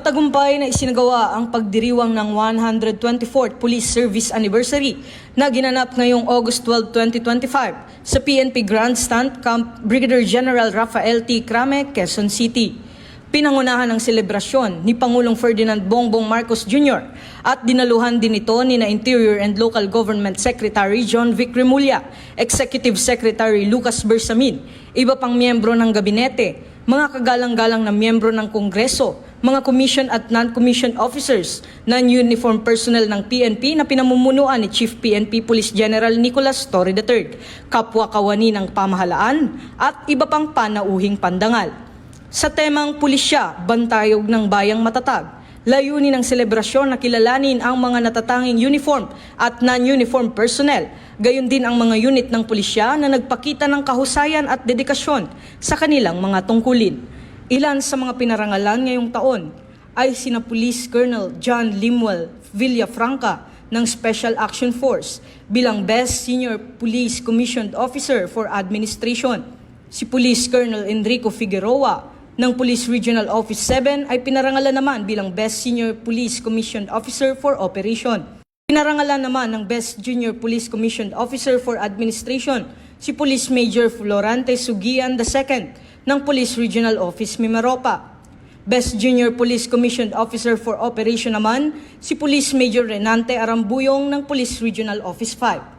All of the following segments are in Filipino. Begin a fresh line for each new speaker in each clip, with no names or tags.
Matagumpay na isinagawa ang pagdiriwang ng 124th Police Service Anniversary na ginanap ngayong August 12, 2025 sa PNP Grandstand Camp Brigadier General Rafael T. Crame, Quezon City. Pinangunahan ang selebrasyon ni Pangulong Ferdinand Bongbong Marcos Jr. at dinaluhan din ito ni Interior and Local Government Secretary John Vic Remulla, Executive Secretary Lucas Bersamin, iba pang miyembro ng gabinete, mga kagalang-galang na miyembro ng Kongreso, mga commission at non-commissioned officers, non-uniform personnel ng PNP na pinamumunuan ni Chief PNP Police General Nicolas Torre III, kapwa kawani ng pamahalaan at iba pang panauhing pandangal. Sa temang pulisya, bantayog ng bayang matatag, layunin ng selebrasyon na kilalanin ang mga natatanging uniform at non-uniform personnel, gayon din ang mga unit ng pulisya na nagpakita ng kahusayan at dedikasyon sa kanilang mga tungkulin. Ilan sa mga pinarangalan ngayong taon ay sina Police Colonel John Limuel Villafranca ng Special Action Force bilang Best Senior Police Commissioned Officer for Administration. Si Police Colonel Enrico Figueroa ng Police Regional Office 7 ay pinarangalan naman bilang Best Senior Police Commissioned Officer for Operation. Pinarangalan naman ng Best Junior Police Commissioned Officer for Administration si Police Major Florante Sugian II ng Police Regional Office Mimaropa. Best Junior Police Commissioned Officer for Operation naman si Police Major Renante Arambuyong ng Police Regional Office 5.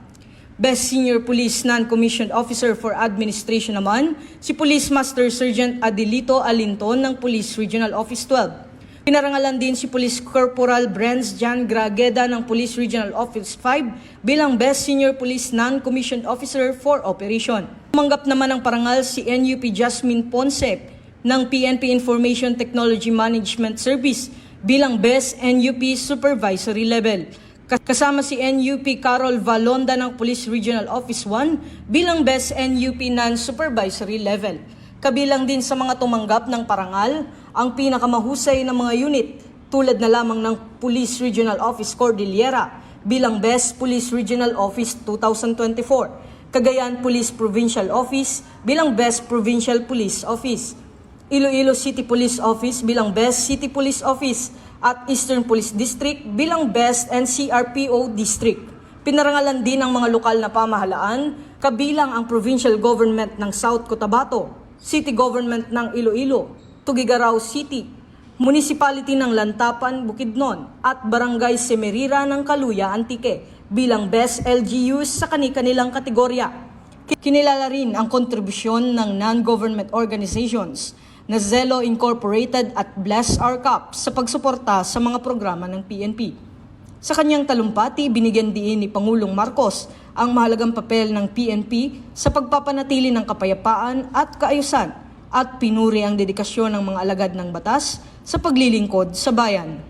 Best Senior Police Non-Commissioned Officer for Administration naman si Police Master Sergeant Adelito Alinton ng Police Regional Office 12. Pinarangalan din si Police Corporal Brenz Jan Grageda ng Police Regional Office 5 bilang Best Senior Police Non-Commissioned Officer for Operation. Tumanggap naman ng parangal si NUP Jasmine Ponce ng PNP Information Technology Management Service bilang Best NUP Supervisory Level. Kasama si NUP Carol Valonda ng Police Regional Office 1 bilang Best NUP Non-Supervisory Level. Kabilang din sa mga tumanggap ng parangal ang pinakamahusay na mga unit tulad na lamang ng Police Regional Office Cordillera bilang Best Police Regional Office 2024, Cagayan Police Provincial Office bilang Best Provincial Police Office, Iloilo City Police Office bilang Best City Police Office at Eastern Police District bilang Best NCRPO District. Pinarangalan din ang mga lokal na pamahalaan, kabilang ang Provincial Government ng South Cotabato, City Government ng Iloilo, Tuguegarao City, Municipality ng Lantapan, Bukidnon at Barangay Semerira ng Caluya, Antique bilang Best LGUs sa kani-kanilang kategorya. Kinilala rin ang kontribusyon ng non-government organizations na Zelo Incorporated at Bless Our Cup sa pagsuporta sa mga programa ng PNP. Sa kanyang talumpati, binigyan diin ni Pangulong Marcos ang mahalagang papel ng PNP sa pagpapanatili ng kapayapaan at kaayusan at pinuri ang dedikasyon ng mga alagad ng batas sa paglilingkod sa bayan.